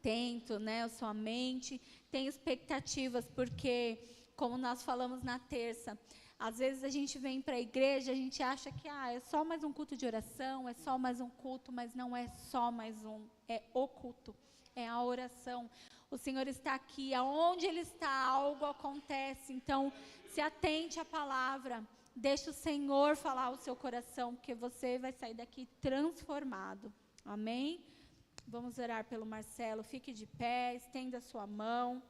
atento, né, a sua mente, tenha expectativas, porque, como nós falamos na terça, às vezes a gente vem para a igreja, a gente acha que é só mais um culto de oração, é só mais um culto, mas não é só mais um, é o culto, é a oração. O Senhor está aqui, aonde Ele está, algo acontece. Então, se atente à palavra, deixe o Senhor falar ao seu coração, porque você vai sair daqui transformado. Amém? Vamos orar pelo Marcelo. Fique de pé, estenda a sua mão.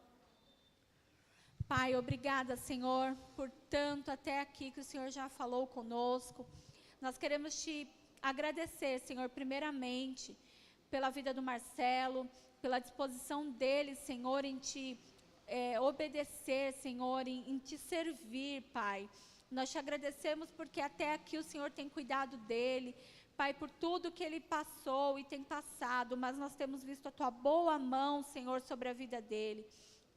Pai, obrigada, Senhor, por tanto até aqui que o Senhor já falou conosco. Nós queremos te agradecer, Senhor, primeiramente, pela vida do Marcelo, pela disposição dele, Senhor, em te obedecer, Senhor, em te servir, Pai. Nós te agradecemos porque até aqui o Senhor tem cuidado dele, Pai, por tudo que ele passou e tem passado, mas nós temos visto a tua boa mão, Senhor, sobre a vida dele.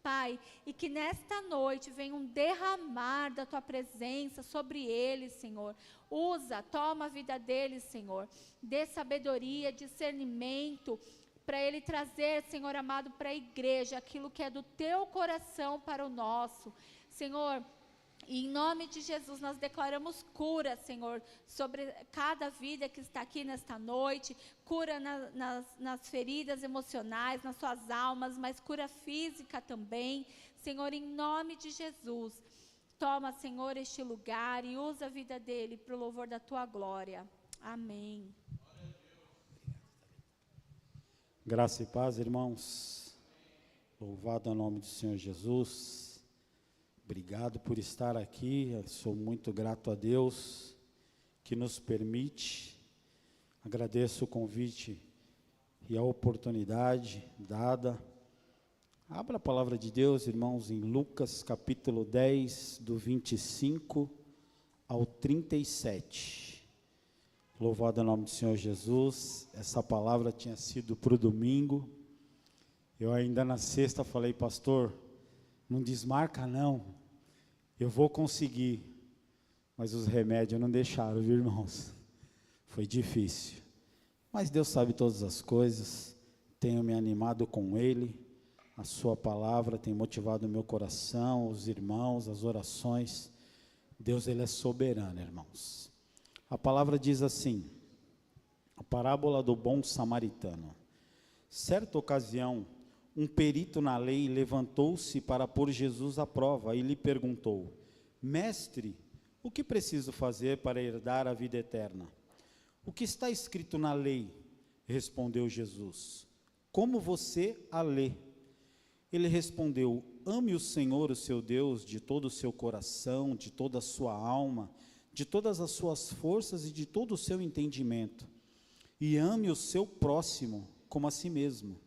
Pai, e que nesta noite venha um derramar da tua presença sobre ele, Senhor. Toma a vida dele, Senhor. Dê sabedoria, discernimento, para ele trazer, Senhor amado, para a igreja, aquilo que é do teu coração para o nosso. Senhor, em nome de Jesus, nós declaramos cura, Senhor, sobre cada vida que está aqui nesta noite, cura nas feridas emocionais, nas suas almas, mas cura física também. Senhor, em nome de Jesus, toma, Senhor, este lugar e usa a vida dele para o louvor da tua glória. Amém. Graça e paz, irmãos. Louvado é o nome do Senhor Jesus. Obrigado por estar aqui, eu sou muito grato a Deus que nos permite, agradeço o convite e a oportunidade dada. Abra a palavra de Deus, irmãos, em Lucas capítulo 10, do 25 ao 37. Louvado é o nome do Senhor Jesus. Essa palavra tinha sido para o domingo, eu ainda na sexta falei, pastor, não desmarca não, eu vou conseguir, mas os remédios não deixaram, viu, irmãos? Foi difícil, mas Deus sabe todas as coisas, tenho me animado com Ele, a sua palavra tem motivado o meu coração, os irmãos, as orações. Deus, Ele é soberano, irmãos. A palavra diz assim, a parábola do bom samaritano. Certa ocasião, um perito na lei levantou-se para pôr Jesus à prova e lhe perguntou, mestre, o que preciso fazer para herdar a vida eterna? O que está escrito na lei? Respondeu Jesus. Como você a lê? Ele respondeu, ame o Senhor, o seu Deus, de todo o seu coração, de toda a sua alma, de todas as suas forças e de todo o seu entendimento. E ame o seu próximo como a si mesmo.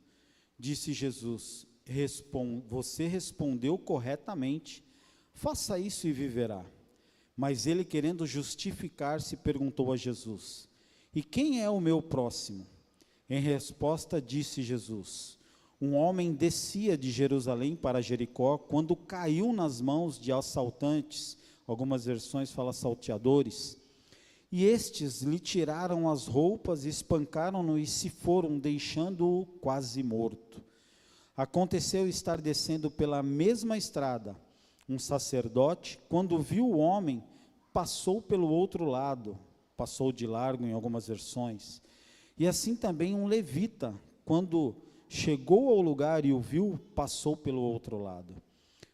Disse Jesus, você respondeu corretamente, faça isso e viverá. Mas ele, querendo justificar-se, perguntou a Jesus, e quem é o meu próximo? Em resposta disse Jesus, um homem descia de Jerusalém para Jericó, quando caiu nas mãos de assaltantes, algumas versões falam salteadores, e estes lhe tiraram as roupas, espancaram-no e se foram, deixando-o quase morto. Aconteceu estar descendo pela mesma estrada, um sacerdote, quando viu o homem, passou pelo outro lado, passou de largo em algumas versões, e assim também um levita, quando chegou ao lugar e o viu, passou pelo outro lado.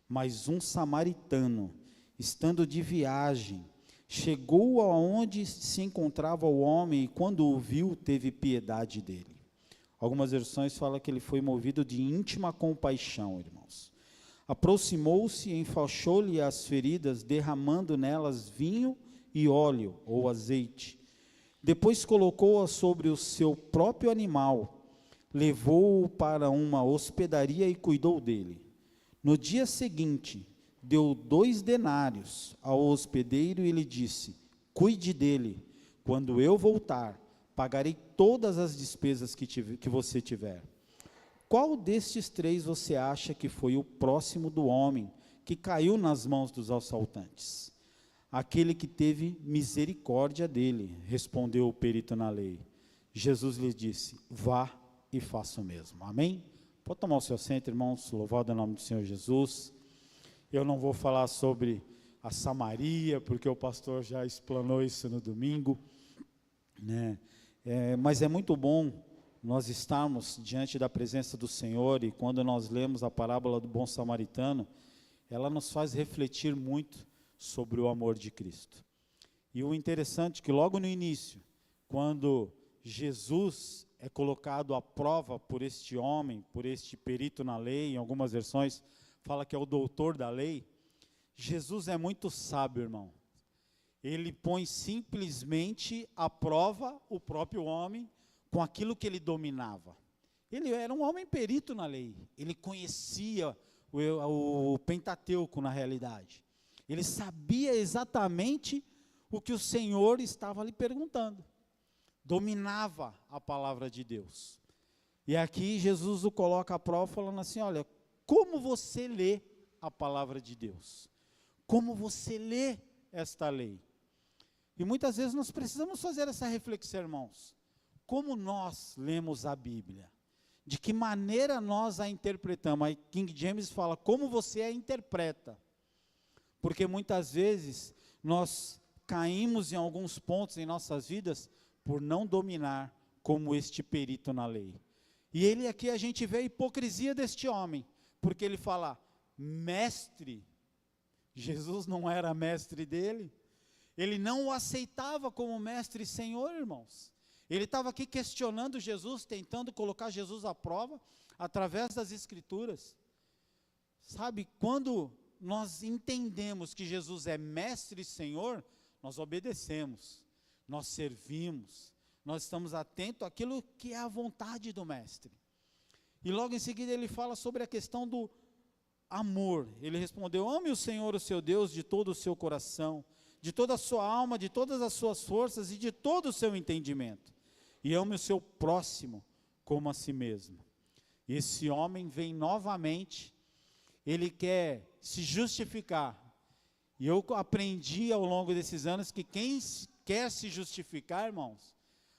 Mas um samaritano, estando de viagem, chegou aonde se encontrava o homem e quando o viu, teve piedade dele. Algumas versões falam que ele foi movido de íntima compaixão, irmãos. Aproximou-se e enfaixou-lhe as feridas, derramando nelas vinho e óleo, ou azeite. Depois colocou-a sobre o seu próprio animal, levou-o para uma hospedaria e cuidou dele. No dia seguinte, deu 2 denários ao hospedeiro e lhe disse, cuide dele, quando eu voltar, pagarei todas as despesas que você tiver. Qual destes 3 você acha que foi o próximo do homem que caiu nas mãos dos assaltantes? Aquele que teve misericórdia dele, respondeu o perito na lei. Jesus lhe disse, vá e faça o mesmo. Amém? Pode tomar o seu assento, irmãos, louvado é o nome do Senhor Jesus. Eu não vou falar sobre a Samaria, porque o pastor já explanou isso no domingo, né? Mas é muito bom nós estarmos diante da presença do Senhor, e quando nós lemos a parábola do bom samaritano, ela nos faz refletir muito sobre o amor de Cristo. E o interessante é que logo no início, quando Jesus é colocado à prova por este homem, por este perito na lei, em algumas versões fala que é o doutor da lei, Jesus é muito sábio, irmão. Ele põe simplesmente à prova o próprio homem com aquilo que ele dominava. Ele era um homem perito na lei, ele conhecia o Pentateuco na realidade. Ele sabia exatamente o que o Senhor estava lhe perguntando. Dominava a palavra de Deus. E aqui Jesus o coloca à prova falando assim, olha, como você lê a palavra de Deus? Como você lê esta lei? E muitas vezes nós precisamos fazer essa reflexão, irmãos. Como nós lemos a Bíblia? De que maneira nós a interpretamos? A King James fala, como você a interpreta? Porque muitas vezes nós caímos em alguns pontos em nossas vidas por não dominar como este perito na lei. E ele aqui a gente vê a hipocrisia deste homem, porque ele fala, mestre, Jesus não era mestre dele, ele não o aceitava como mestre e Senhor, irmãos. Ele estava aqui questionando Jesus, tentando colocar Jesus à prova, através das Escrituras. Sabe, quando nós entendemos que Jesus é mestre e Senhor, nós obedecemos, nós servimos, nós estamos atentos àquilo que é a vontade do mestre. E logo em seguida ele fala sobre a questão do amor. Ele respondeu, ame o Senhor, o seu Deus, de todo o seu coração, de toda a sua alma, de todas as suas forças e de todo o seu entendimento. E ame o seu próximo como a si mesmo. E esse homem vem novamente, ele quer se justificar. E eu aprendi ao longo desses anos que quem quer se justificar, irmãos,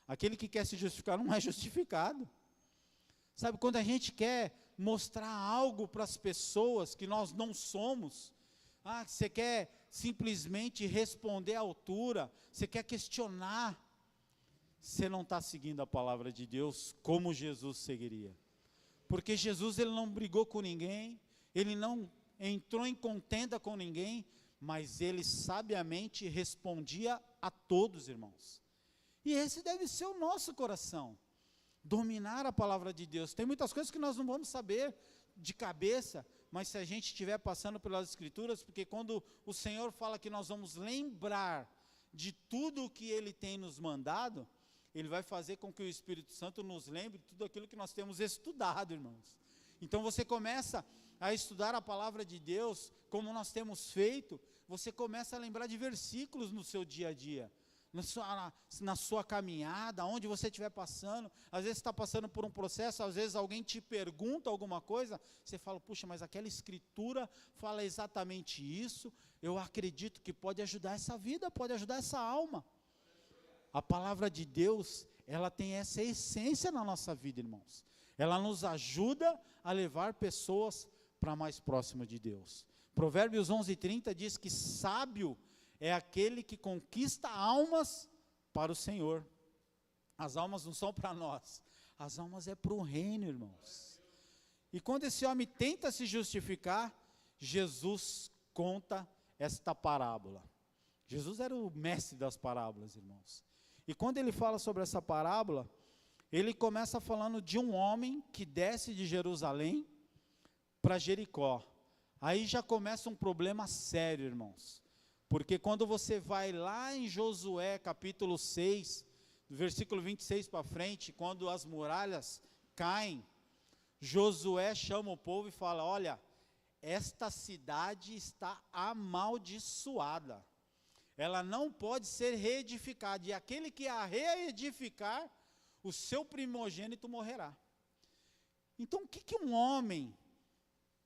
aquele que quer se justificar não é justificado. Sabe, quando a gente quer mostrar algo para as pessoas que nós não somos, você quer simplesmente responder à altura, você quer questionar, você não está seguindo a palavra de Deus como Jesus seguiria. Porque Jesus, ele não brigou com ninguém, ele não entrou em contenda com ninguém, mas ele sabiamente respondia a todos, irmãos. E esse deve ser o nosso coração, dominar a palavra de Deus. Tem muitas coisas que nós não vamos saber de cabeça, mas se a gente estiver passando pelas Escrituras, porque quando o Senhor fala que nós vamos lembrar de tudo o que Ele tem nos mandado, Ele vai fazer com que o Espírito Santo nos lembre de tudo aquilo que nós temos estudado, irmãos. Então você começa a estudar a palavra de Deus, como nós temos feito, você começa a lembrar de versículos no seu dia a dia, na sua caminhada, onde você estiver passando. Às vezes está passando por um processo, às vezes alguém te pergunta alguma coisa, você fala, puxa, mas aquela escritura fala exatamente isso, eu acredito que pode ajudar essa vida, pode ajudar essa alma. A palavra de Deus, ela tem essa essência na nossa vida, irmãos. Ela nos ajuda a levar pessoas para mais próximo de Deus. Provérbios 11:30 diz que sábio é aquele que conquista almas para o Senhor. As almas não são para nós, as almas é para o reino, irmãos. E quando esse homem tenta se justificar, Jesus conta esta parábola. Jesus era o mestre das parábolas, irmãos. E quando ele fala sobre essa parábola, ele começa falando de um homem que desce de Jerusalém para Jericó. Aí já começa um problema sério, irmãos. Porque quando você vai lá em Josué capítulo 6, do versículo 26 para frente, quando as muralhas caem, Josué chama o povo e fala, olha, esta cidade está amaldiçoada. Ela não pode ser reedificada, e aquele que a reedificar, o seu primogênito morrerá. Então o que um homem,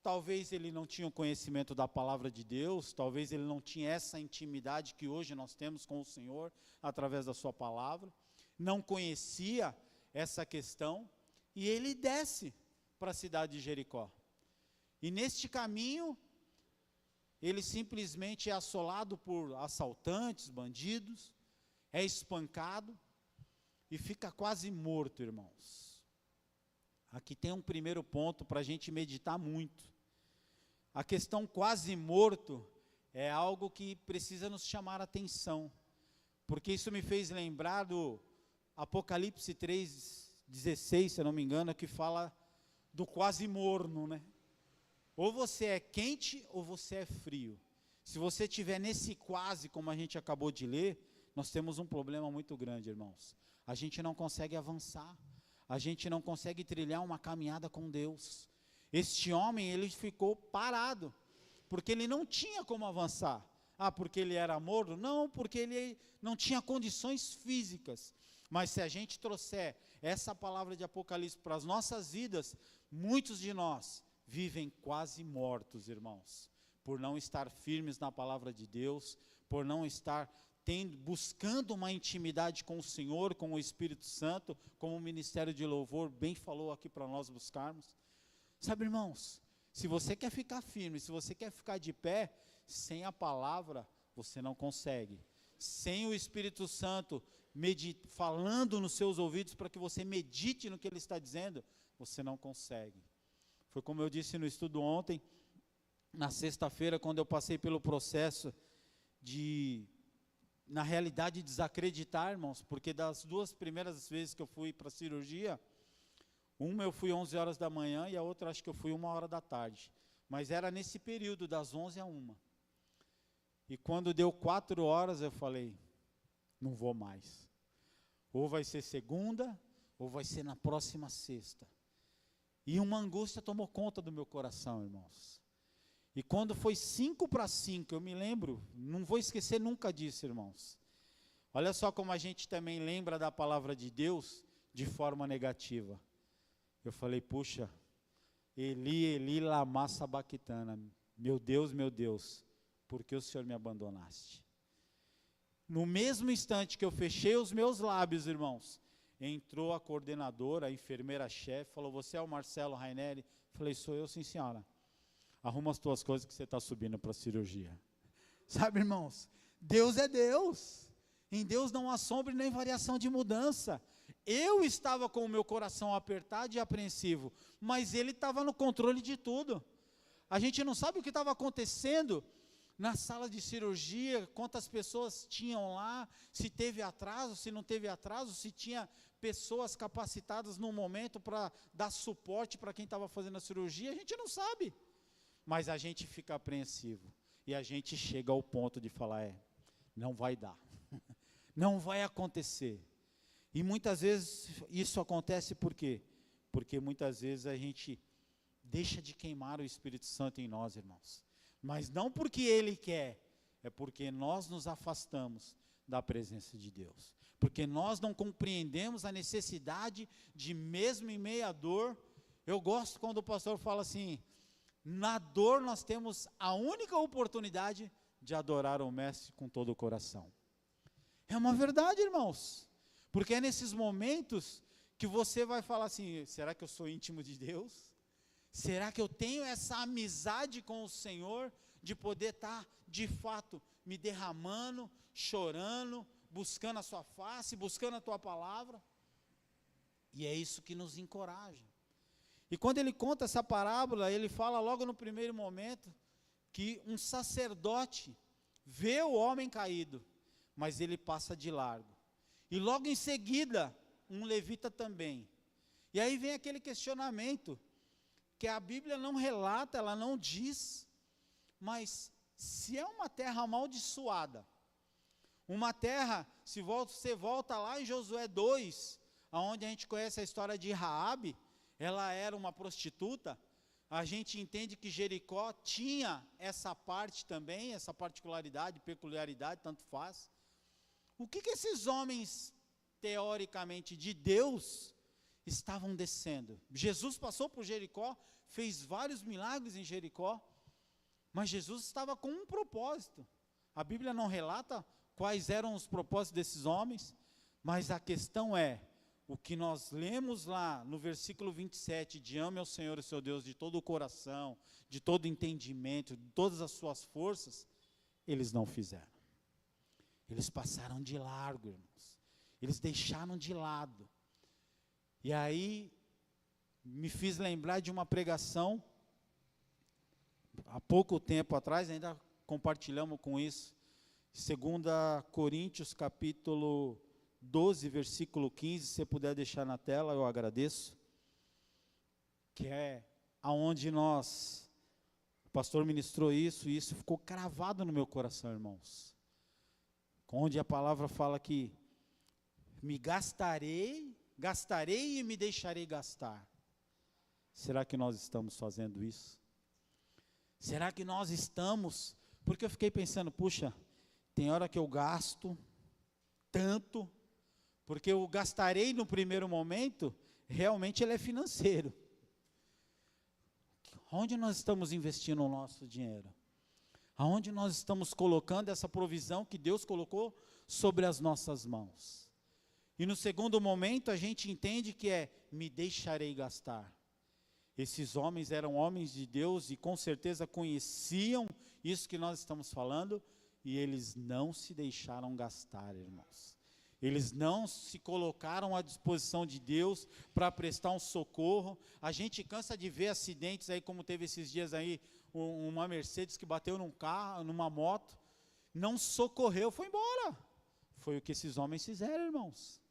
talvez ele não tinha o conhecimento da palavra de Deus, talvez ele não tinha essa intimidade que hoje nós temos com o Senhor, através da sua palavra, não conhecia essa questão, e ele desce para a cidade de Jericó. E neste caminho, ele simplesmente é assolado por assaltantes, bandidos, é espancado e fica quase morto, irmãos. Aqui tem um primeiro ponto para a gente meditar muito. A questão quase morto é algo que precisa nos chamar a atenção, porque isso me fez lembrar do Apocalipse 3:16, se eu não me engano, que fala do quase morno, né? Ou você é quente ou você é frio. Se você estiver nesse quase, como a gente acabou de ler, nós temos um problema muito grande, irmãos. A gente não consegue avançar, a gente não consegue trilhar uma caminhada com Deus. Este homem, ele ficou parado, porque ele não tinha como avançar. Ah, porque ele era morno? Não, porque ele não tinha condições físicas. Mas se a gente trouxer essa palavra de Apocalipse para as nossas vidas, muitos de nós vivem quase mortos, irmãos, por não estar firmes na palavra de Deus, por não estar buscando uma intimidade com o Senhor, com o Espírito Santo, como o Ministério de Louvor bem falou aqui para nós buscarmos. Sabe, irmãos, se você quer ficar firme, se você quer ficar de pé, sem a palavra, você não consegue. Sem o Espírito Santo falando nos seus ouvidos para que você medite no que ele está dizendo, você não consegue. Foi como eu disse no estudo ontem, na sexta-feira, quando eu passei pelo processo de, na realidade, desacreditar, irmãos, porque das 2 primeiras vezes que eu fui para a cirurgia, uma eu fui 11 horas da manhã e a outra acho que eu fui 1 hora da tarde. Mas era nesse período, das 11 a 1. E quando deu 4 horas, eu falei, não vou mais. Ou vai ser segunda, ou vai ser na próxima sexta. E uma angústia tomou conta do meu coração, irmãos. E quando foi 5:05, eu me lembro, não vou esquecer nunca disso, irmãos. Olha só como a gente também lembra da palavra de Deus de forma negativa. Eu falei, puxa, Eli, Eli, lama sabachthani, meu Deus, por que o Senhor me abandonaste? No mesmo instante que eu fechei os meus lábios, irmãos, entrou a coordenadora, a enfermeira-chefe, falou, você é o Marcelo Raineri? Falei, sou eu, sim senhora. Arruma as tuas coisas que você está subindo para a cirurgia. Sabe, irmãos, Deus é Deus. Em Deus não há sombra nem variação de mudança. Eu estava com o meu coração apertado e apreensivo, mas Ele estava no controle de tudo. A gente não sabe o que estava acontecendo na sala de cirurgia, quantas pessoas tinham lá, se teve atraso, se não teve atraso, se tinha pessoas capacitadas no momento para dar suporte para quem estava fazendo a cirurgia, a gente não sabe. Mas a gente fica apreensivo, e a gente chega ao ponto de falar, não vai dar, não vai acontecer. E muitas vezes isso acontece por quê? Porque muitas vezes a gente deixa de queimar o Espírito Santo em nós, irmãos. Mas não porque Ele quer, é porque nós nos afastamos da presença de Deus. Porque nós não compreendemos a necessidade de, mesmo em meio à dor, eu gosto quando o pastor fala assim, na dor nós temos a única oportunidade de adorar o Mestre com todo o coração. É uma verdade, irmãos. Porque é nesses momentos que você vai falar assim, será que eu sou íntimo de Deus? Será que eu tenho essa amizade com o Senhor, de poder estar, de fato, me derramando, chorando, buscando a sua face, buscando a tua palavra? E é isso que nos encoraja. E quando ele conta essa parábola, ele fala logo no primeiro momento, que um sacerdote vê o homem caído, mas ele passa de largo. E logo em seguida, um levita também. E aí vem aquele questionamento, que a Bíblia não relata, ela não diz, mas se é uma terra amaldiçoada, uma terra, se você volta lá em Josué 2, onde a gente conhece a história de Raabe, ela era uma prostituta, a gente entende que Jericó tinha essa parte também, essa particularidade, peculiaridade, tanto faz. O que esses homens, teoricamente de Deus, estavam descendo? Jesus passou por Jericó, fez vários milagres em Jericó, mas Jesus estava com um propósito. A Bíblia não relata quais eram os propósitos desses homens, mas a questão é, o que nós lemos lá no versículo 27, de ame ao Senhor o seu Deus de todo o coração, de todo o entendimento, de todas as suas forças, eles não fizeram. Eles passaram de largo, irmãos. Eles deixaram de lado. E aí, me fiz lembrar de uma pregação, há pouco tempo atrás, ainda compartilhamos com isso, 2 Coríntios capítulo 12, versículo 15, se você puder deixar na tela, eu agradeço, que é aonde o pastor ministrou isso, e isso ficou cravado no meu coração, irmãos, onde a palavra fala que gastarei e me deixarei gastar. Será que nós estamos fazendo isso? Será que nós estamos? Porque eu fiquei pensando, puxa, tem hora que eu gasto tanto, porque eu gastarei no primeiro momento, realmente ele é financeiro. Onde nós estamos investindo o nosso dinheiro? Aonde nós estamos colocando essa provisão que Deus colocou sobre as nossas mãos? E no segundo momento a gente entende que me deixarei gastar. Esses homens eram homens de Deus e com certeza conheciam isso que nós estamos falando, e eles não se deixaram gastar, irmãos. Eles não se colocaram à disposição de Deus para prestar um socorro. A gente cansa de ver acidentes aí, como teve esses dias aí, uma Mercedes que bateu num carro, numa moto, não socorreu, foi embora. Foi o que esses homens fizeram, irmãos.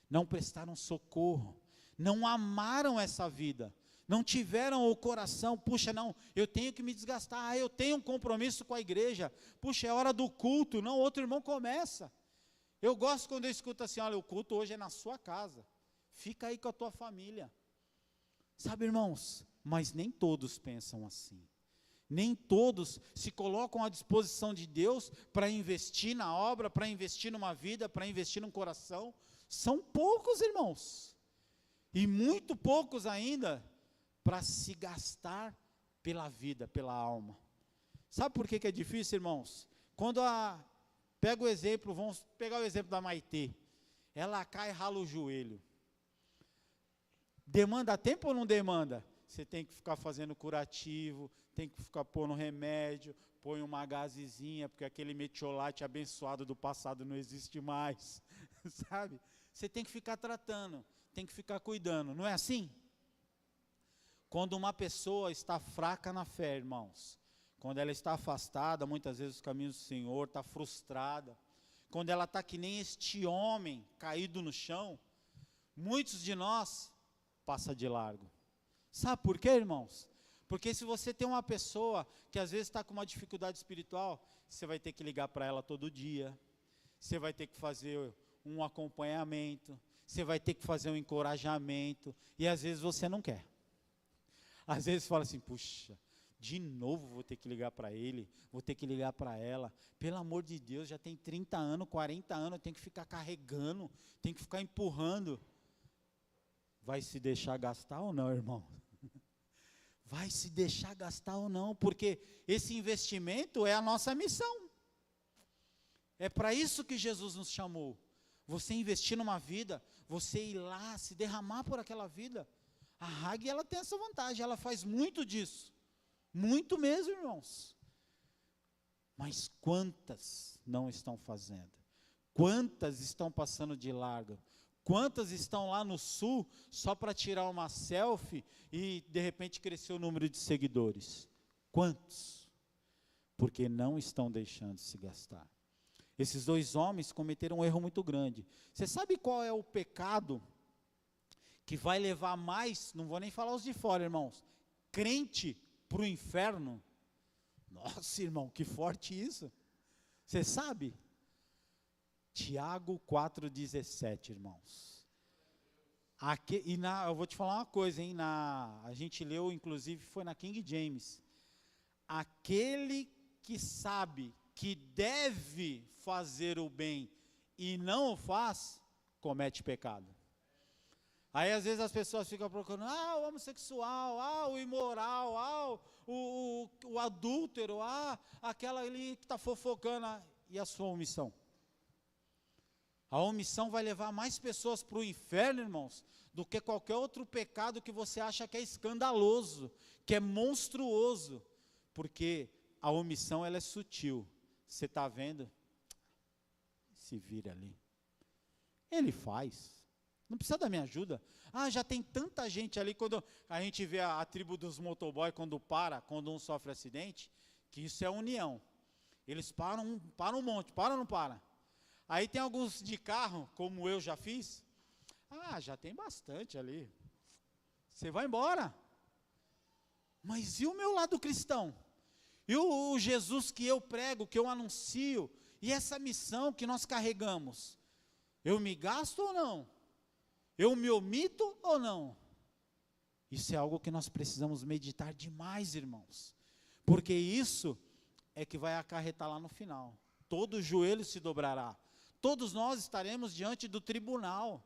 Não prestaram socorro, não amaram essa vida, não tiveram o coração, puxa, não, eu tenho que me desgastar, eu tenho um compromisso com a igreja, puxa, é hora do culto, não, outro irmão começa. Eu gosto quando eu escuto assim, olha, o culto hoje é na sua casa, fica aí com a tua família. Sabe, irmãos, mas nem todos pensam assim. Nem todos se colocam à disposição de Deus para investir na obra, para investir numa vida, para investir num coração. São poucos, irmãos. E muito poucos ainda para se gastar pela vida, pela alma. Sabe por que é difícil, irmãos? Pega o exemplo, vamos pegar o exemplo da Maitê. Ela cai e rala o joelho. Demanda tempo ou não demanda? Você tem que ficar fazendo curativo, tem que ficar pondo remédio, põe uma gazezinha, porque aquele metiolate abençoado do passado não existe mais, sabe? Você tem que ficar tratando, tem que ficar cuidando, não é assim? Quando uma pessoa está fraca na fé, irmãos, quando ela está afastada, muitas vezes dos caminhos do Senhor, está frustrada, quando ela está que nem este homem caído no chão, muitos de nós passam de largo. Sabe por quê, irmãos? Porque se você tem uma pessoa que às vezes está com uma dificuldade espiritual, você vai ter que ligar para ela todo dia, você vai ter que fazer um acompanhamento, você vai ter que fazer um encorajamento, e às vezes você não quer. Às vezes fala assim, puxa, de novo vou ter que ligar para ele, vou ter que ligar para ela, pelo amor de Deus, já tem 30 anos, 40 anos, eu tenho que ficar carregando, tenho que ficar empurrando. Vai se deixar gastar ou não, irmão? Vai se deixar gastar ou não, porque esse investimento é a nossa missão. É para isso que Jesus nos chamou. Você investir numa vida, você ir lá, se derramar por aquela vida. A Hag, ela tem essa vantagem, ela faz muito disso. Muito mesmo, irmãos. Mas quantas não estão fazendo? Quantas estão passando de largo? Quantas estão lá no sul só para tirar uma selfie e de repente crescer o número de seguidores? Quantos? Porque não estão deixando de se gastar. Esses dois homens cometeram um erro muito grande. Você sabe qual é o pecado que vai levar mais, não vou nem falar os de fora, irmãos, crente para o inferno? Nossa, irmão, que forte isso. Você sabe? Tiago 4,17, irmãos. Eu vou te falar uma coisa, hein? A gente leu, inclusive, foi na King James. Aquele que sabe que deve fazer o bem e não o faz, comete pecado. Aí às vezes as pessoas ficam procurando, o homossexual, o imoral, o adúltero, aquela ali que está fofocando, e a sua omissão? A omissão vai levar mais pessoas para o inferno, irmãos, do que qualquer outro pecado que você acha que é escandaloso, que é monstruoso, porque a omissão ela é sutil. Você está vendo? Se vira ali. Ele faz. Não precisa da minha ajuda. Ah, já tem tanta gente ali, quando a gente vê a tribo dos motoboy, quando um sofre acidente, que isso é união. Eles param um monte, para ou não para? Aí tem alguns de carro, como eu já fiz, já tem bastante ali. Você vai embora. Mas e o meu lado cristão? E o Jesus que eu prego, que eu anuncio, e essa missão que nós carregamos? Eu me gasto ou não? Eu me omito ou não? Isso é algo que nós precisamos meditar demais, irmãos. Porque isso é que vai acarretar lá no final. Todo joelho se dobrará. Todos nós estaremos diante do tribunal.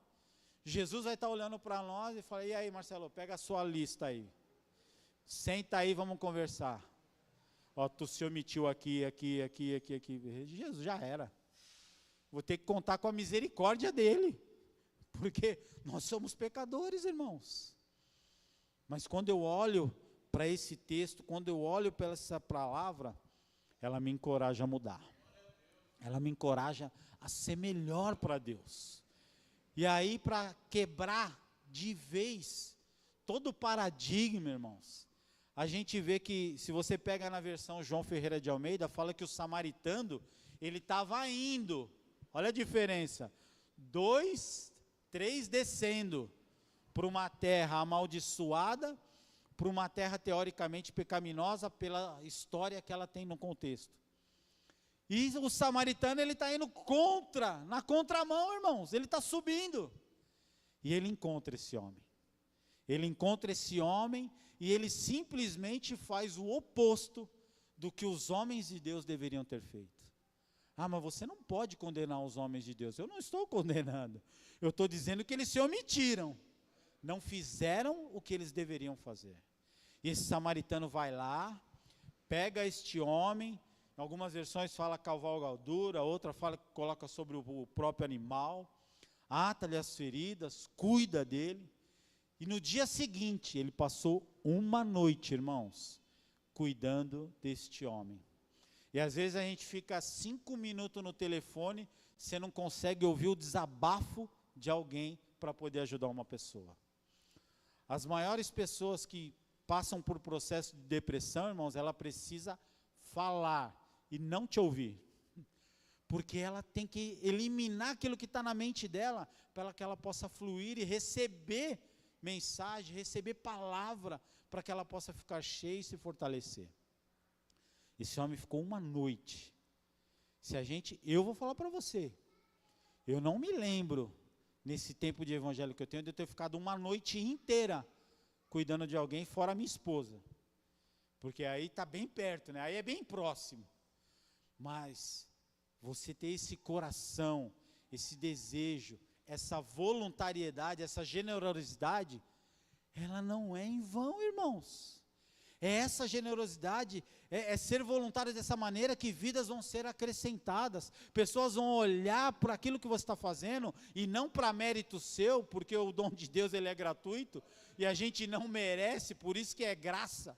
Jesus vai estar olhando para nós e falar: e aí, Marcelo, pega a sua lista aí. Senta aí, vamos conversar. Ó, tu se omitiu aqui. Jesus, já era. Vou ter que contar com a misericórdia dele. Porque nós somos pecadores, irmãos. Mas quando eu olho para esse texto, quando eu olho para essa palavra, ela me encoraja a mudar. Ela me encoraja a ser melhor para Deus. E aí, para quebrar de vez todo o paradigma, irmãos, a gente vê que, se você pega na versão João Ferreira de Almeida, fala que o samaritano, ele estava indo, olha a diferença, 2, 3 descendo para uma terra amaldiçoada, para uma terra teoricamente pecaminosa, pela história que ela tem no contexto. E o samaritano, ele está indo na contramão, irmãos, ele está subindo. E ele encontra esse homem. Ele encontra esse homem e ele simplesmente faz o oposto do que os homens de Deus deveriam ter feito. Ah, mas você não pode condenar os homens de Deus. Eu não estou condenando. Eu estou dizendo que eles se omitiram. Não fizeram o que eles deveriam fazer. E esse samaritano vai lá, pega este homem. Em algumas versões fala cavalgadura, outra fala que coloca sobre o próprio animal, ata-lhe as feridas, cuida dele. E no dia seguinte, ele passou uma noite, irmãos, cuidando deste homem. E às vezes a gente fica 5 minutos no telefone, você não consegue ouvir o desabafo de alguém para poder ajudar uma pessoa. As maiores pessoas que passam por processo de depressão, irmãos, ela precisa falar e não te ouvir. Porque ela tem que eliminar aquilo que está na mente dela, para que ela possa fluir e receber mensagem, receber palavra, para que ela possa ficar cheia e se fortalecer. Esse homem ficou uma noite. Eu vou falar para você, eu não me lembro, nesse tempo de evangelho que eu tenho, de eu ter ficado uma noite inteira cuidando de alguém, fora a minha esposa. Porque aí está bem perto, né? Aí é bem próximo. Mas você ter esse coração, esse desejo, essa voluntariedade, essa generosidade, ela não é em vão, irmãos. É essa generosidade, é ser voluntário dessa maneira que vidas vão ser acrescentadas. Pessoas vão olhar para aquilo que você está fazendo e não para mérito seu, porque o dom de Deus ele é gratuito e a gente não merece, por isso que é graça,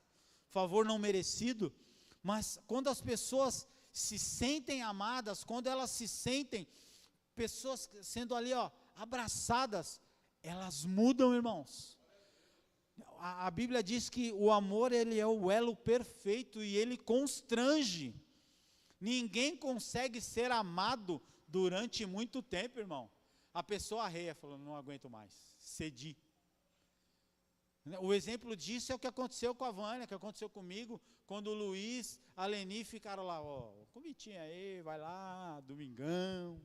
favor não merecido. Mas quando as pessoas se sentem amadas, quando elas se sentem pessoas sendo ali, abraçadas, elas mudam, irmãos. A Bíblia diz que o amor, ele é o elo perfeito e ele constrange. Ninguém consegue ser amado durante muito tempo, irmão. A pessoa arreia, falando, não aguento mais, cedi. O exemplo disso é o que aconteceu com a Vânia, que aconteceu comigo, quando o Luiz, a Leni ficaram lá, comitinha aí, vai lá, domingão,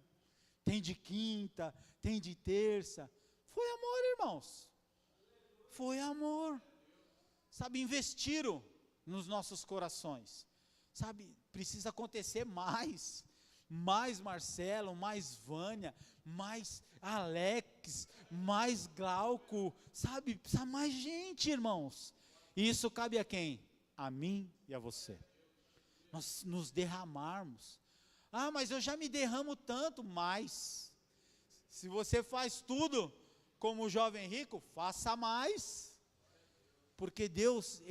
tem de quinta, tem de terça. Foi amor, irmãos. Foi amor. Sabe, investiram nos nossos corações. Sabe, precisa acontecer mais. Mais Marcelo, mais Vânia, mais Alex, mais Glauco. Sabe, precisa mais gente, irmãos. E isso cabe a quem? A mim e a você. Nós nos derramarmos. Ah, mas eu já me derramo tanto. Mais. Se você faz tudo como o jovem rico, faça mais. Porque Deus,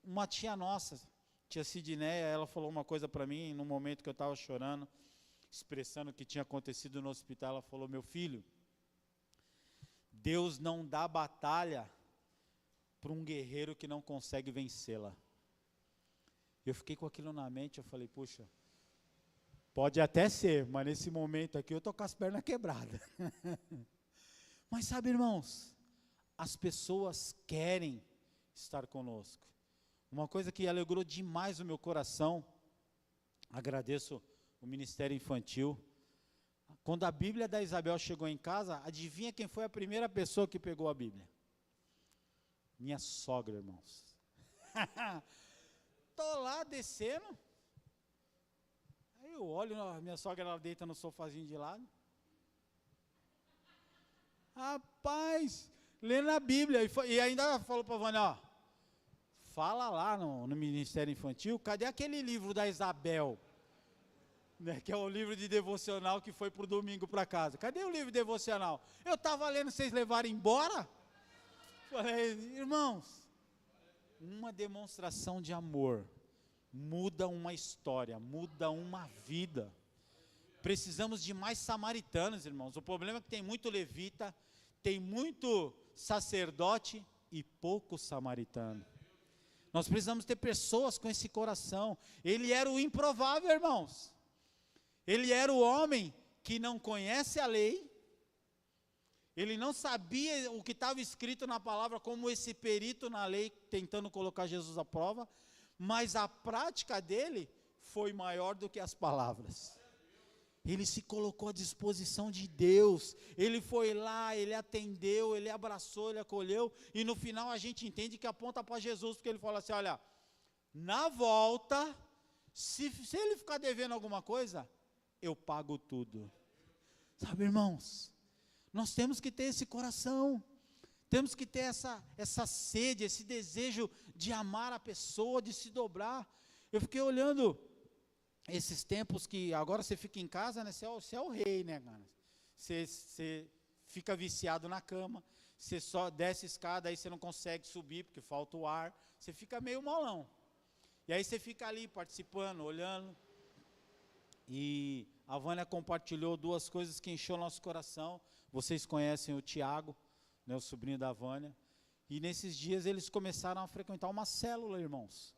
uma tia nossa, tia Sidneia, ela falou uma coisa para mim, no momento que eu estava chorando, expressando o que tinha acontecido no hospital. Ela falou: meu filho, Deus não dá batalha para um guerreiro que não consegue vencê-la. Eu fiquei com aquilo na mente, eu falei: puxa, pode até ser, mas nesse momento aqui eu estou com as pernas quebradas. Mas sabe, irmãos, as pessoas querem estar conosco. Uma coisa que alegrou demais o meu coração, agradeço o Ministério Infantil. Quando a Bíblia da Isabel chegou em casa, adivinha quem foi a primeira pessoa que pegou a Bíblia? Minha sogra, irmãos. Estou lá descendo, aí eu olho, a minha sogra, ela deita no sofazinho de lado. Rapaz, lendo a Bíblia, e ainda falou para a Vânia, ó, fala lá no Ministério Infantil, cadê aquele livro da Isabel? Né, que é o livro de devocional que foi para o domingo para casa. Cadê o livro devocional? Eu estava lendo, vocês levaram embora? Falei: irmãos, uma demonstração de amor muda uma história, muda uma vida. Precisamos de mais samaritanos, irmãos. O problema é que tem muito levita, tem muito sacerdote e pouco samaritano. Nós precisamos ter pessoas com esse coração. Ele era o improvável, irmãos. Ele era o homem que não conhece a lei, ele não sabia o que estava escrito na palavra, como esse perito na lei, tentando colocar Jesus à prova, mas a prática dele foi maior do que as palavras. Ele se colocou à disposição de Deus, ele foi lá, ele atendeu, ele abraçou, ele acolheu, e no final a gente entende que aponta para Jesus, porque ele fala assim: olha, na volta, se ele ficar devendo alguma coisa, eu pago tudo. Sabe, irmãos, nós temos que ter esse coração, temos que ter essa sede, esse desejo de amar a pessoa, de se dobrar. Eu fiquei olhando esses tempos que agora você fica em casa, né? Você é o rei, né, cara? Você fica viciado na cama, você só desce a escada, aí você não consegue subir porque falta o ar, você fica meio molão. E aí você fica ali participando, olhando. E a Vânia compartilhou duas coisas que encheu nosso coração. Vocês conhecem o Tiago, né, o sobrinho da Vânia. E nesses dias eles começaram a frequentar uma célula, irmãos.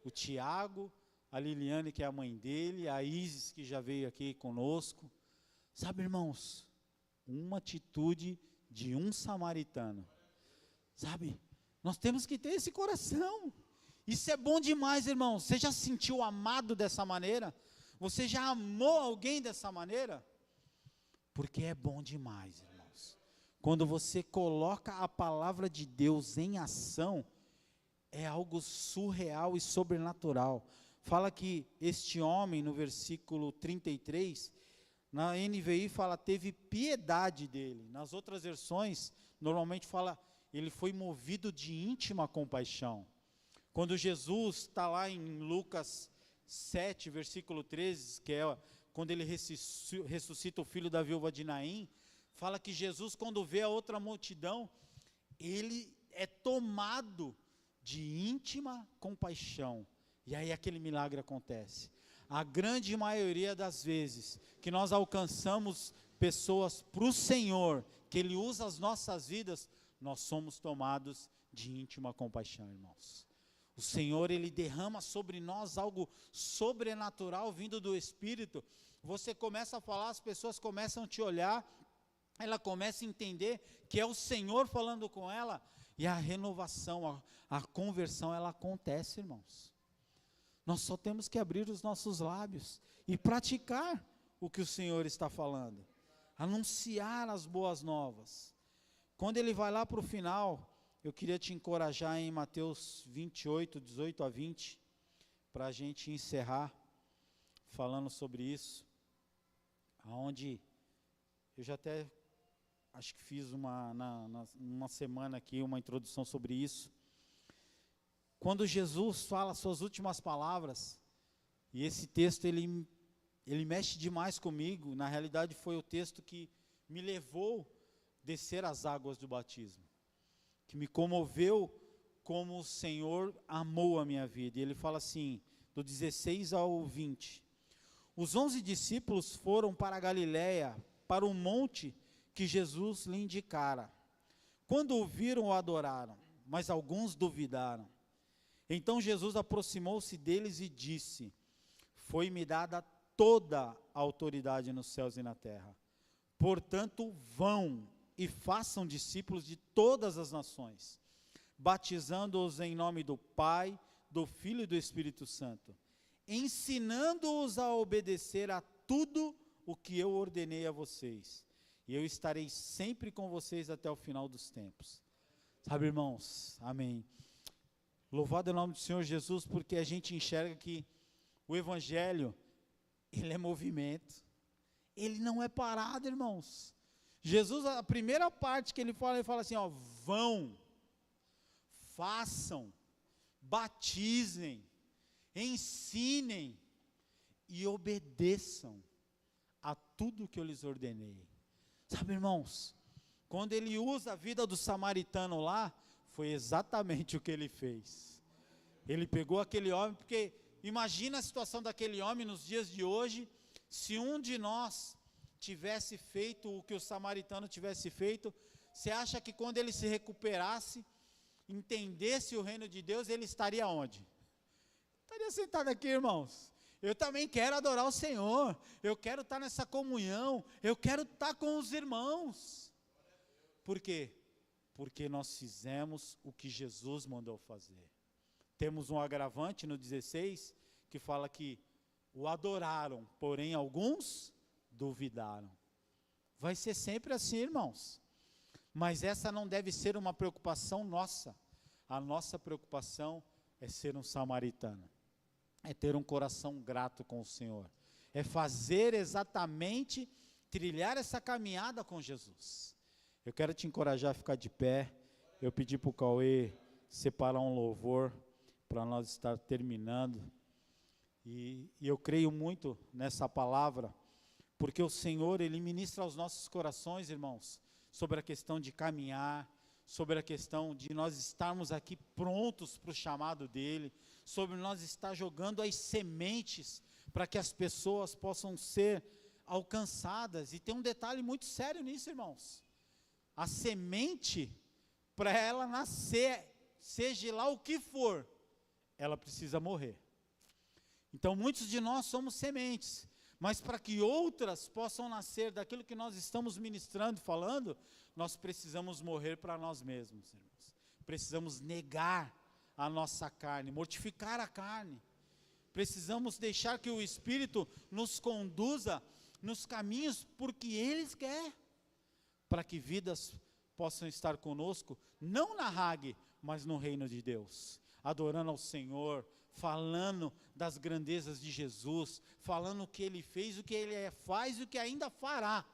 O Tiago, a Liliane, que é a mãe dele, a Isis, que já veio aqui conosco. Sabe, irmãos, uma atitude de um samaritano. Sabe, nós temos que ter esse coração. Isso é bom demais, irmão. Você já se sentiu amado dessa maneira? Você já amou alguém dessa maneira? Porque é bom demais, irmãos. Quando você coloca a palavra de Deus em ação, é algo surreal e sobrenatural. Fala que este homem, no versículo 33, na NVI fala, teve piedade dele. Nas outras versões, normalmente fala, ele foi movido de íntima compaixão. Quando Jesus está lá em Lucas 7, versículo 13, que é quando ele ressuscita o filho da viúva de Naim, fala que Jesus, quando vê a outra multidão, ele é tomado de íntima compaixão. E aí aquele milagre acontece. A grande maioria das vezes que nós alcançamos pessoas para o Senhor, que Ele usa as nossas vidas, nós somos tomados de íntima compaixão, irmãos. O Senhor, Ele derrama sobre nós algo sobrenatural vindo do Espírito. Você começa a falar, as pessoas começam a te olhar, ela começa a entender que é o Senhor falando com ela, e a renovação, a conversão, ela acontece, irmãos. Nós só temos que abrir os nossos lábios e praticar o que o Senhor está falando, anunciar as boas novas. Quando ele vai lá para o final, eu queria te encorajar em Mateus 28, 18 a 20, para a gente encerrar falando sobre isso, aonde eu já até acho que fiz uma semana aqui uma introdução sobre isso. Quando Jesus fala suas últimas palavras, e esse texto ele mexe demais comigo, na realidade foi o texto que me levou a descer as águas do batismo, que me comoveu como o Senhor amou a minha vida. E ele fala assim, do 16 ao 20, os 11 discípulos foram para a Galiléia, para o monte que Jesus lhe indicara. Quando o viram, o adoraram, mas alguns duvidaram. Então Jesus aproximou-se deles e disse, foi-me dada toda a autoridade nos céus e na terra. Portanto, vão e façam discípulos de todas as nações, batizando-os em nome do Pai, do Filho e do Espírito Santo, ensinando-os a obedecer a tudo o que eu ordenei a vocês. E eu estarei sempre com vocês até o final dos tempos. Sabe, irmãos? Amém. Louvado é o nome do Senhor Jesus, porque a gente enxerga que o Evangelho, ele é movimento. Ele não é parado, irmãos. Jesus, a primeira parte que ele fala assim, ó, vão, façam, batizem, ensinem e obedeçam a tudo que eu lhes ordenei. Sabe, irmãos, quando ele usa a vida do samaritano lá, foi exatamente o que ele fez. Ele pegou aquele homem, porque imagina a situação daquele homem nos dias de hoje, se um de nós tivesse feito o que o samaritano tivesse feito, você acha que quando ele se recuperasse, entendesse o reino de Deus, ele estaria onde? Estaria sentado aqui, irmãos. Eu também quero adorar o Senhor, eu quero estar nessa comunhão, eu quero estar com os irmãos. Por quê? Porque nós fizemos o que Jesus mandou fazer. Temos um agravante no 16, que fala que o adoraram, porém alguns duvidaram. Vai ser sempre assim, irmãos. Mas essa não deve ser uma preocupação nossa. A nossa preocupação é ser um samaritano. É ter um coração grato com o Senhor. É fazer exatamente, trilhar essa caminhada com Jesus. Eu quero te encorajar a ficar de pé. Eu pedi para o Cauê separar um louvor para nós estar terminando. E eu creio muito nessa palavra, porque o Senhor, Ele ministra aos nossos corações, irmãos, sobre a questão de caminhar, sobre a questão de nós estarmos aqui prontos para o chamado dEle, sobre nós estar jogando as sementes para que as pessoas possam ser alcançadas. E tem um detalhe muito sério nisso, irmãos. A semente, para ela nascer, seja lá o que for, ela precisa morrer. Então muitos de nós somos sementes, mas para que outras possam nascer daquilo que nós estamos ministrando, falando, nós precisamos morrer para nós mesmos, irmãos. Precisamos negar a nossa carne, mortificar a carne. Precisamos deixar que o Espírito nos conduza nos caminhos porque Ele quer, para que vidas possam estar conosco, não na Hague, mas no reino de Deus, adorando ao Senhor, falando das grandezas de Jesus, falando o que Ele fez, o que Ele faz e o que ainda fará.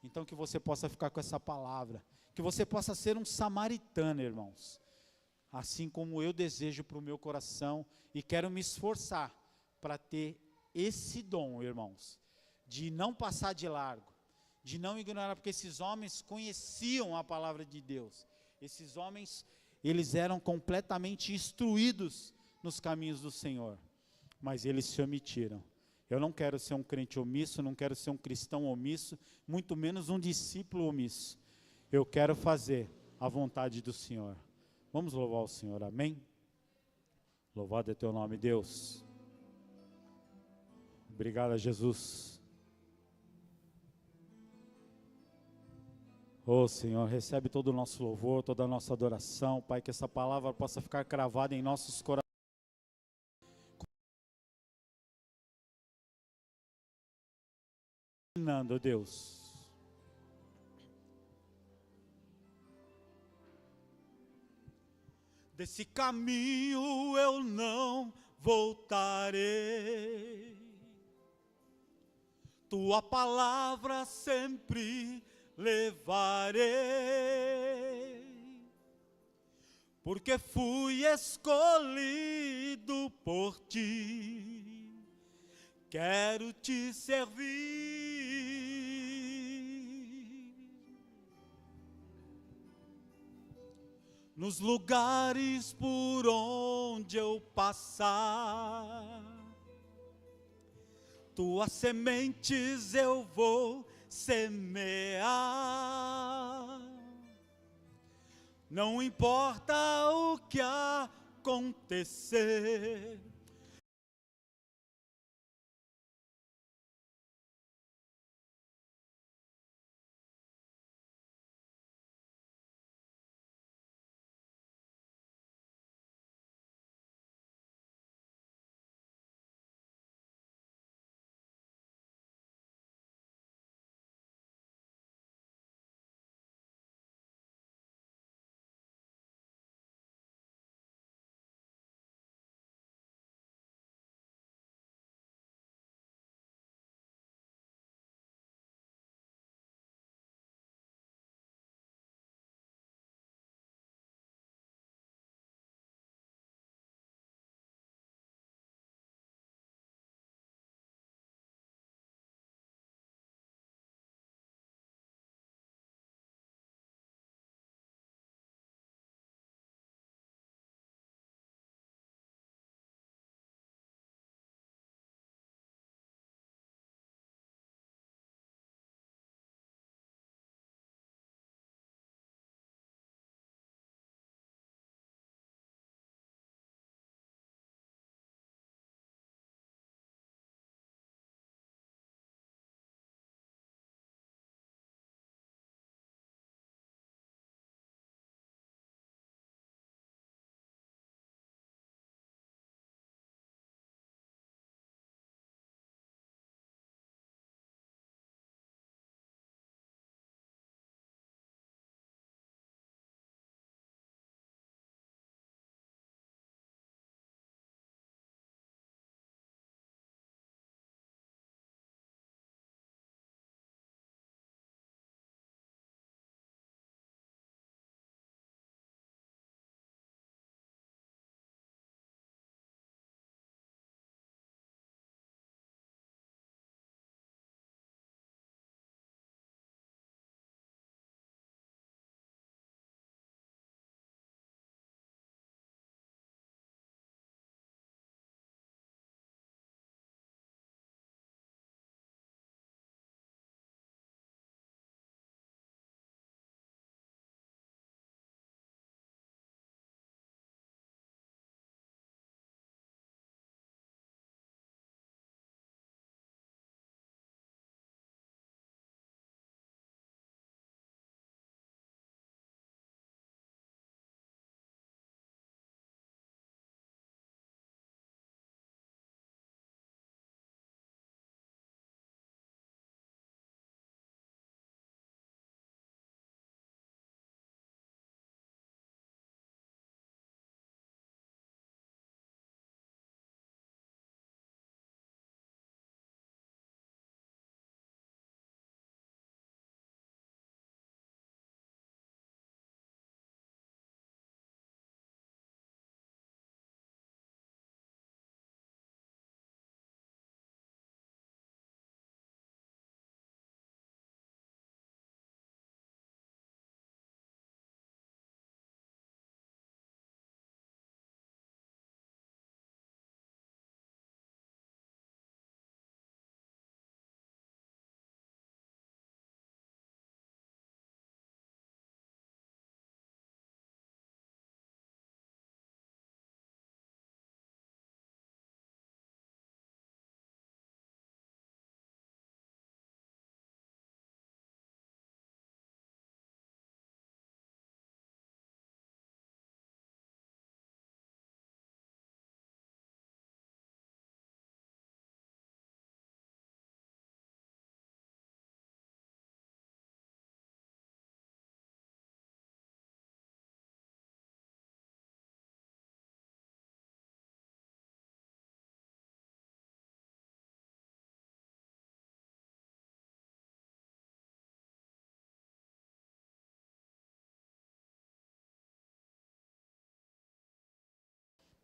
Então que você possa ficar com essa palavra, que você possa ser um samaritano, irmãos, assim como eu desejo para o meu coração, e quero me esforçar para ter esse dom, irmãos, de não passar de largo, de não ignorar, porque esses homens conheciam a palavra de Deus, esses homens, eles eram completamente instruídos nos caminhos do Senhor, mas eles se omitiram. Eu não quero ser um crente omisso, não quero ser um cristão omisso, muito menos um discípulo omisso. Eu quero fazer a vontade do Senhor. Vamos louvar o Senhor, amém? Louvado é teu nome, Deus. Obrigado, Jesus. Oh, Senhor, recebe todo o nosso louvor, toda a nossa adoração, Pai, que essa palavra possa ficar cravada em nossos corações. Deus. Desse caminho eu não voltarei, tua palavra sempre levarei, porque fui escolhido por ti, quero te servir. nos lugares por onde eu passar. Tuas sementes eu vou semear. Não importa o que acontecer.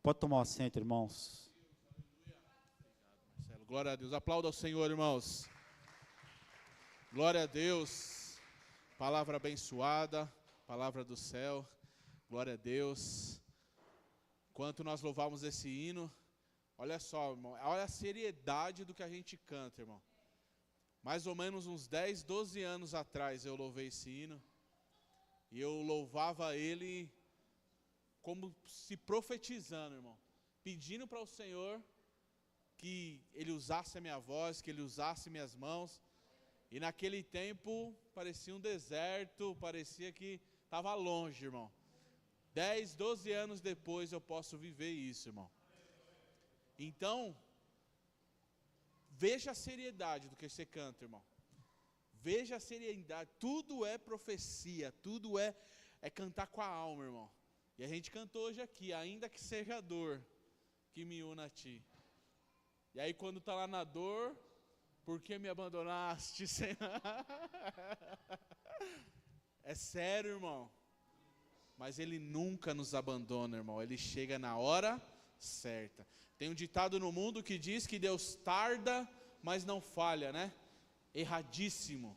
Pode tomar um assento, irmãos. Marcelo, glória a Deus. Aplauda ao Senhor, irmãos. Glória a Deus. Palavra abençoada, palavra do céu. Glória a Deus. Enquanto nós louvamos esse hino, olha só, irmão, olha a seriedade do que a gente canta, irmão. Mais ou menos uns 10, 12 anos atrás eu louvei esse hino. E eu louvava ele como se profetizando, irmão. Pedindo para o Senhor que Ele usasse a minha voz, que Ele usasse minhas mãos. E naquele tempo parecia um deserto, parecia que estava longe, irmão. 10, 12 anos depois eu posso viver isso, irmão. Então, veja a seriedade do que você canta, irmão. Veja a seriedade, tudo é profecia, tudo é cantar com a alma, irmão. E a gente cantou hoje aqui, ainda que seja a dor que me una a ti. E aí quando está lá na dor, por que me abandonaste, Senhor? É sério, irmão. Mas Ele nunca nos abandona, irmão. Ele chega na hora certa. Tem um ditado no mundo que diz que Deus tarda, mas não falha, né? Erradíssimo.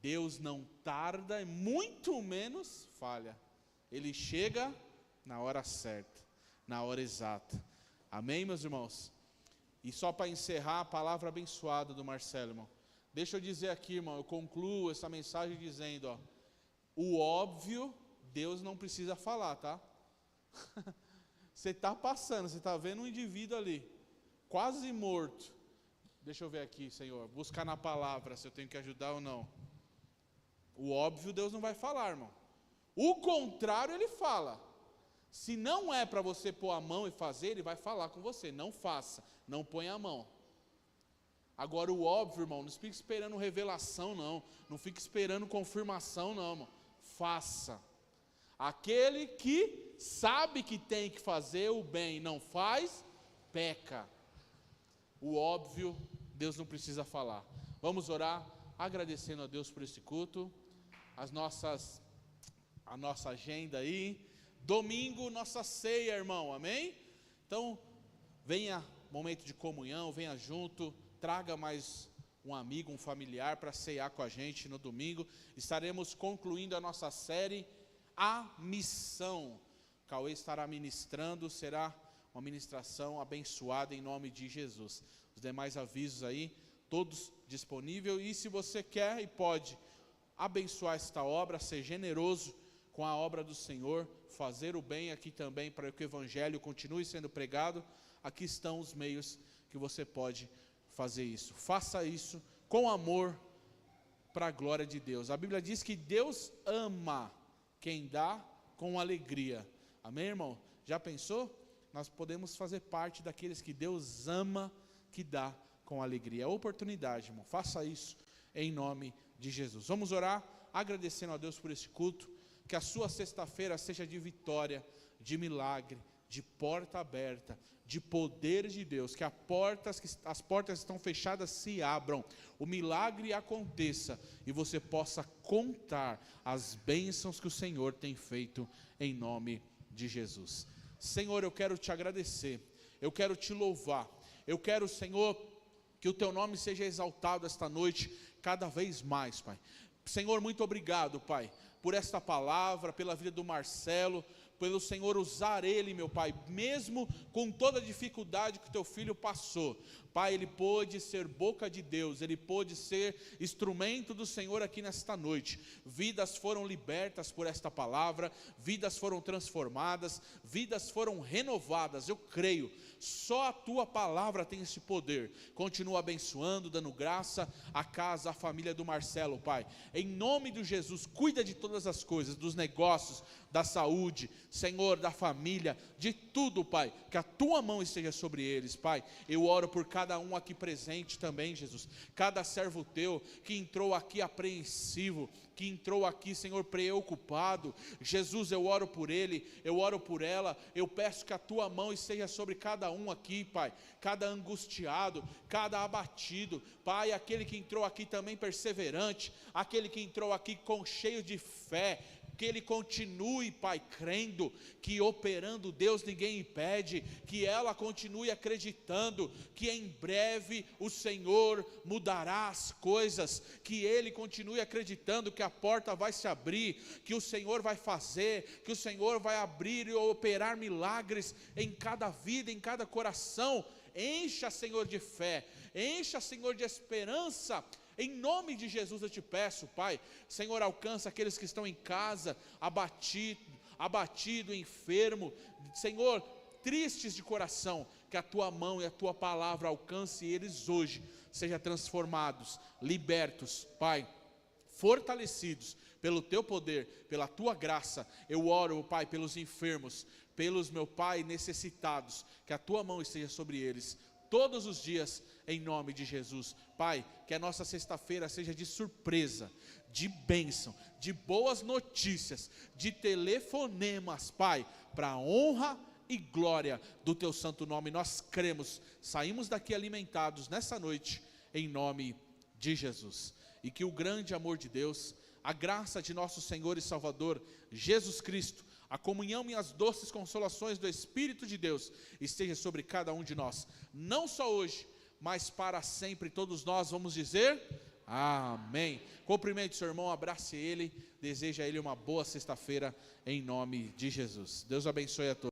Deus não tarda e muito menos falha. Ele chega na hora certa, na hora exata. Amém, meus irmãos? E só para encerrar a palavra abençoada do Marcelo, irmão. Deixa eu dizer aqui, irmão, eu concluo essa mensagem dizendo, ó, o óbvio, Deus não precisa falar, tá? Você está passando, você está vendo um indivíduo ali, quase morto. Deixa eu ver aqui, Senhor, buscar na palavra se eu tenho que ajudar ou não. O óbvio Deus não vai falar, irmão. O contrário Ele fala. Se não é para você pôr a mão e fazer, Ele vai falar com você. Não faça, não ponha a mão. Agora o óbvio, irmão, não fique esperando revelação, não. Não fique esperando confirmação, não, irmão. Faça. Aquele que sabe que tem que fazer o bem e não faz, peca. O óbvio, Deus não precisa falar. Vamos orar, agradecendo a Deus por esse culto. A nossa agenda aí. Domingo, nossa ceia, irmão, amém? Então, venha momento de comunhão, venha junto, traga mais um amigo, um familiar para ceiar com a gente no domingo. Estaremos concluindo a nossa série, A Missão. Cauê estará ministrando, será uma ministração abençoada em nome de Jesus. Os demais avisos aí, todos disponíveis. E se você quer e pode abençoar esta obra, ser generoso com a obra do Senhor, fazer o bem aqui também para que o Evangelho continue sendo pregado, aqui estão os meios que você pode fazer isso. Faça isso com amor para a glória de Deus. A Bíblia diz que Deus ama quem dá com alegria. Amém, irmão? Já pensou? Nós podemos fazer parte daqueles que Deus ama, que dá com alegria. É oportunidade, irmão. Faça isso em nome de Jesus. Vamos orar, agradecendo a Deus por esse culto. Que a sua sexta-feira seja de vitória, de milagre, de porta aberta, de poder de Deus. Que as portas que estão fechadas se abram, o milagre aconteça e você possa contar as bênçãos que o Senhor tem feito em nome de Jesus. Senhor, eu quero te agradecer, eu quero te louvar, eu quero, Senhor, que o teu nome seja exaltado esta noite cada vez mais, Pai. Senhor, muito obrigado, Pai, por esta palavra, pela vida do Marcelo, pelo Senhor usar ele, meu Pai, mesmo com toda a dificuldade que o teu filho passou. Pai, ele pôde ser boca de Deus, ele pôde ser instrumento do Senhor aqui nesta noite. Vidas foram libertas por esta palavra, vidas foram transformadas, vidas foram renovadas, eu creio. Só a tua palavra tem esse poder. Continua abençoando, dando graça à casa, à família do Marcelo, Pai. Em nome de Jesus, cuida de todas as coisas, dos negócios, da saúde, Senhor, da família, de tudo, Pai, que a tua mão esteja sobre eles, Pai. Eu oro por cada um aqui presente também, Jesus, cada servo teu que entrou aqui apreensivo, que entrou aqui, Senhor, preocupado. Jesus, eu oro por ele, eu oro por ela, eu peço que a tua mão esteja sobre cada um aqui, Pai, cada angustiado, cada abatido, Pai, aquele que entrou aqui também perseverante, aquele que entrou aqui cheio de fé, que ele continue, Pai, crendo que operando Deus ninguém impede, que ela continue acreditando que em breve o Senhor mudará as coisas, que ele continue acreditando que a porta vai se abrir, que o Senhor vai fazer, que o Senhor vai abrir e operar milagres em cada vida, em cada coração. Encha, Senhor, de fé, encha, Senhor, de esperança. Em nome de Jesus eu te peço, Pai, Senhor, alcança aqueles que estão em casa, abatido, enfermo, Senhor, tristes de coração, que a tua mão e a tua palavra alcance eles hoje, sejam transformados, libertos, Pai, fortalecidos pelo teu poder, pela tua graça. Eu oro, Pai, pelos enfermos, pelos, meu Pai, necessitados, que a tua mão esteja sobre eles todos os dias, em nome de Jesus. Pai, que a nossa sexta-feira seja de surpresa, de bênção, de boas notícias, de telefonemas, Pai, para a honra e glória do teu santo nome. Nós cremos, saímos daqui alimentados nessa noite, em nome de Jesus. E que o grande amor de Deus, a graça de nosso Senhor e Salvador Jesus Cristo, a comunhão e as doces consolações do Espírito de Deus esteja sobre cada um de nós, não só hoje, mas para sempre. Todos nós vamos dizer amém. Cumprimente seu irmão, abrace ele, deseja a ele uma boa sexta-feira em nome de Jesus. Deus abençoe a todos.